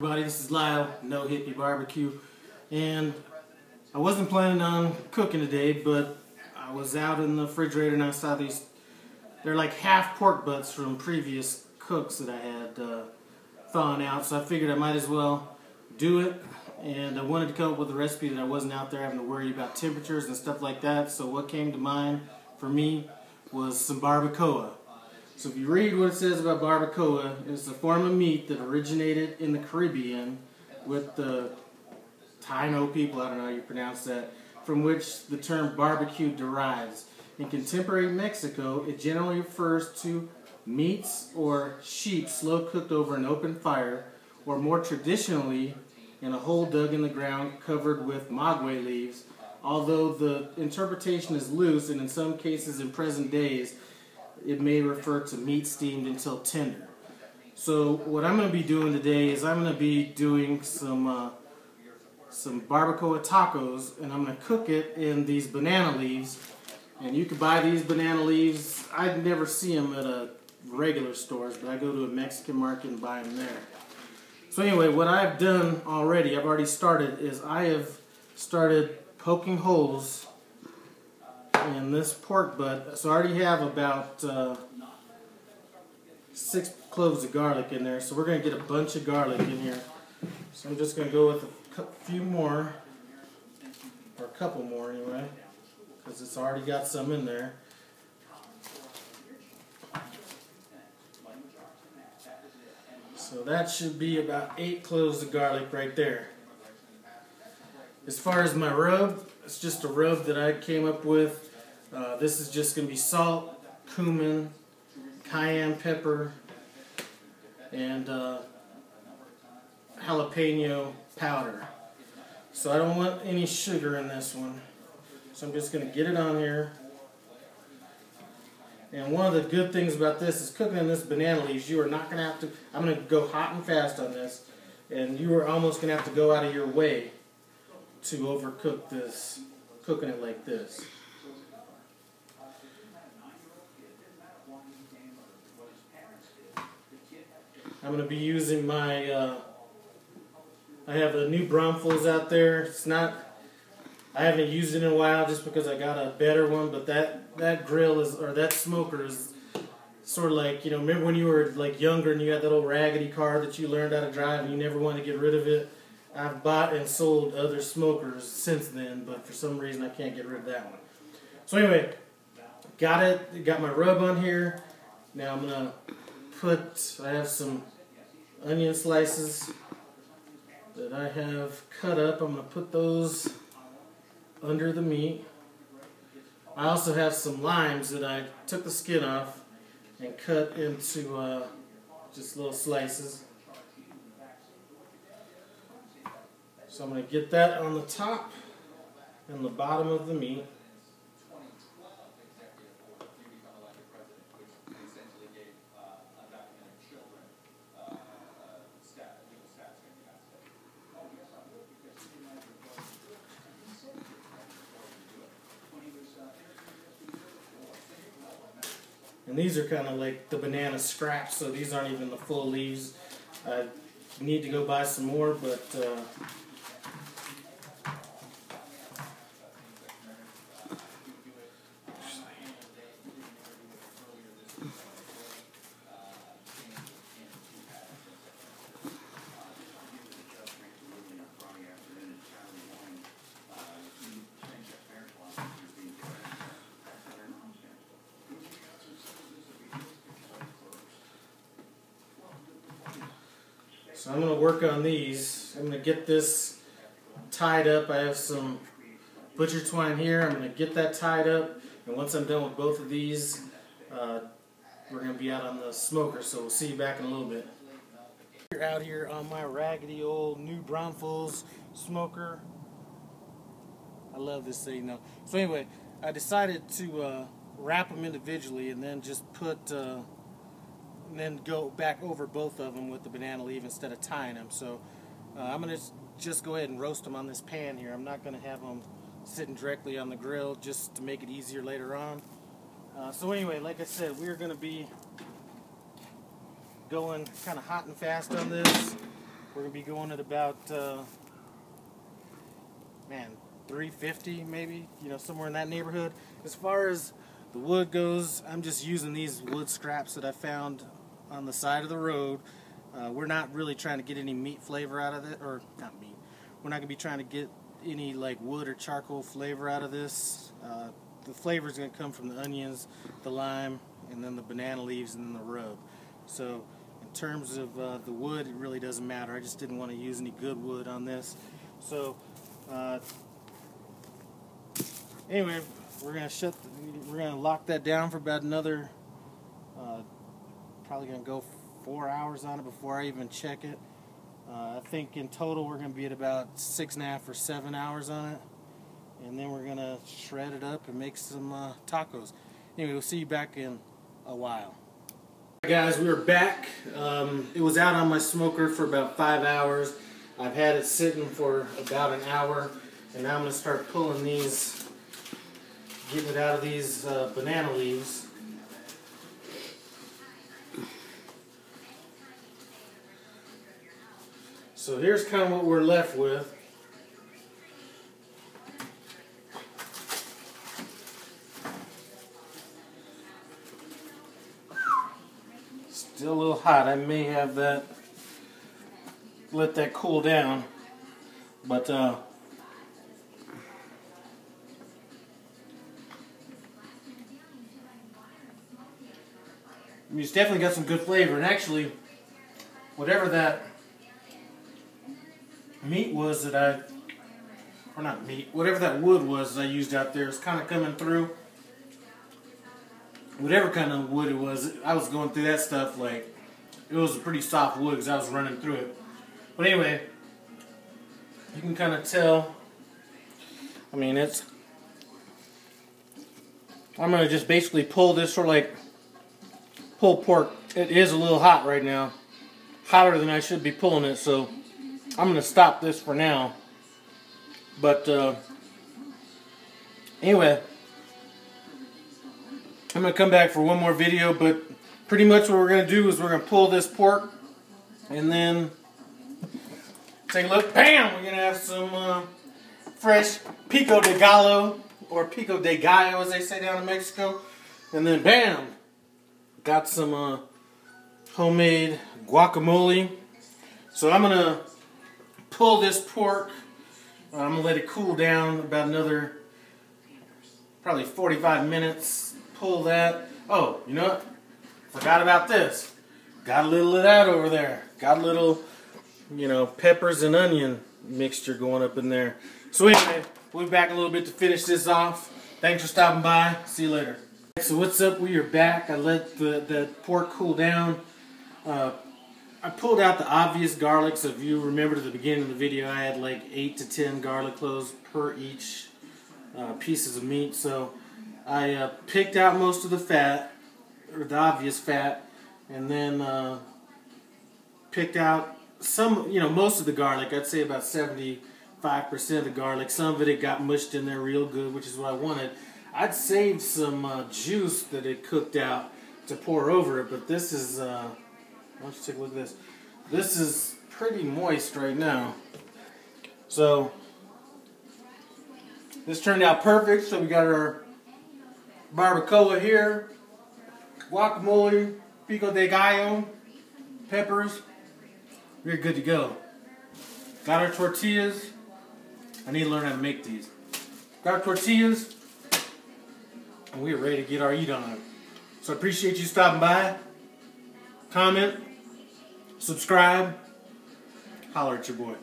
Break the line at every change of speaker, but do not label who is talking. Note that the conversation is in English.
Everybody, this is Lyle, No Hippie Barbecue, and I wasn't planning on cooking today, but I was out in the refrigerator and I saw these. They're like half pork butts from previous cooks that I had thawing out, so I figured I might as well do it. And I wanted to come up with a recipe that I wasn't out there having to worry about temperatures and stuff like that. So what came to mind for me was some barbacoa. So if you read what it says about barbacoa, it's a form of meat that originated in the Caribbean with the Taíno people, I don't know how you pronounce that, from which the term barbecue derives. In contemporary Mexico, it generally refers to meats or sheep slow cooked over an open fire, or more traditionally in a hole dug in the ground covered with maguey leaves, although the interpretation is loose, and in some cases in present days it may refer to meat steamed until tender. So what I'm going to be doing today is I'm going to be doing some barbacoa tacos, and I'm going to cook it in these banana leaves. And you can buy these banana leaves. I never see them at a regular stores, but I go to a Mexican market and buy them there. So anyway, what I've done already, I've already started, is I have started poking holes in this pork butt. So I already have about 6 cloves of garlic in there. So we're going to get a bunch of garlic in here. So I'm just going to go with a few more, or a couple more anyway, because it's already got some in there. So that should be about 8 cloves of garlic right there. As far as my rub, it's just a rub that I came up with. This is just going to be salt, cumin, cayenne pepper, and jalapeno powder. So I don't want any sugar in this one. So I'm just going to get it on here. And one of the good things about this is cooking in this banana leaves, you are not going to have to, I'm going to go hot and fast on this, and you are almost going to have to go out of your way to overcook this, cooking it like this. I'm going to be using my, I have a new Bromfuls out there. It's not, I haven't used it in a while just because I got a better one, but that grill is, or that smoker is sort of like, you know, remember when you were like younger and you had that old raggedy car that you learned how to drive and you never wanted to get rid of it? I've bought and sold other smokers since then, but for some reason I can't get rid of that one. So anyway, got my rub on here. Now I'm going to I have some onion slices that I have cut up. I'm going to put those under the meat. I also have some limes that I took the skin off and cut into just little slices. So I'm going to get that on the top and the bottom of the meat. And these are kind of like the banana scraps, so these aren't even the full leaves. I need to go buy some more, but so I'm going to work on these. I'm going to get this tied up. I have some butcher twine here. I'm going to get that tied up. And once I'm done with both of these, we're going to be out on the smoker. So we'll see you back in a little bit. We're out here on my raggedy old new Bromfuls smoker. I love this thing though. So anyway, I decided to wrap them individually and then just put... and then go back over both of them with the banana leaf instead of tying them. So I'm going to just go ahead and roast them on this pan here. I'm not going to have them sitting directly on the grill just to make it easier later on. So anyway, like I said, we're going to be going kind of hot and fast on this. We're going to be going at about, man, 350 maybe, you know, somewhere in that neighborhood. As far as the wood goes, I'm just using these wood scraps that I found on the side of the road. We're not really trying to get any meat flavor out of it, or not meat. We're not going to be trying to get any like wood or charcoal flavor out of this. The flavor is going to come from the onions, the lime, and then the banana leaves, and then the rub. So in terms of the wood, it really doesn't matter. I just didn't want to use any good wood on this. So anyway, we're gonna lock that down for about another probably gonna go 4 hours on it before I even check it. I think in total we're gonna be at about 6.5 or 7 hours on it, and then we're gonna shred it up and make some tacos. Anyway, we'll see you back in a while. Guys, we are back. It was out on my smoker for about 5 hours. I've had it sitting for about an hour, and now I'm going to start pulling these, getting it out of these banana leaves. So here's kind of what we're left with. Still a little hot. I may have that, let that cool down, but I mean, it's definitely got some good flavor. And actually, whatever that meat was that or not meat, whatever that wood was that I used out there is kind of coming through. Whatever kind of wood it was, I was going through that stuff like it was a pretty soft wood because I was running through it. But anyway, you can kind of tell. I mean, I'm going to just basically pull this sort of like pulled pork. It is a little hot right now, hotter than I should be pulling it, so I'm going to stop this for now. But anyway, I'm going to come back for one more video, but pretty much what we're going to do is we're going to pull this pork and then take a look. Bam! We're going to have some fresh pico de gallo, or pico de gallo as they say down in Mexico. And then bam! Got some homemade guacamole. So I'm going to pull this pork. I'm going to let it cool down about another probably 45 minutes. Pull that. Oh, you know what? Forgot about this. Got a little of that over there. Got a little, you know, peppers and onion mixture going up in there. So anyway, we'll be back a little bit to finish this off. Thanks for stopping by. See you later. So what's up? We are back. I let the pork cool down. I pulled out the obvious garlic. So if you remember to the beginning of the video, I had like 8 to 10 garlic cloves per each pieces of meat. So I picked out most of the fat, or the obvious fat, and then picked out some, you know, most of the garlic. I'd say about 75% of the garlic. Some of it got mushed in there real good, which is what I wanted. I'd saved some juice that it cooked out to pour over it, but this is, why don't you take a look at this. This is pretty moist right now. So this turned out perfect. So we got our barbacoa here, guacamole, pico de gallo, peppers. We're good to go. Got our tortillas. I need to learn how to make these. Got our tortillas, and we're ready to get our eat on. So I appreciate you stopping by. Comment, subscribe, holler at your boy.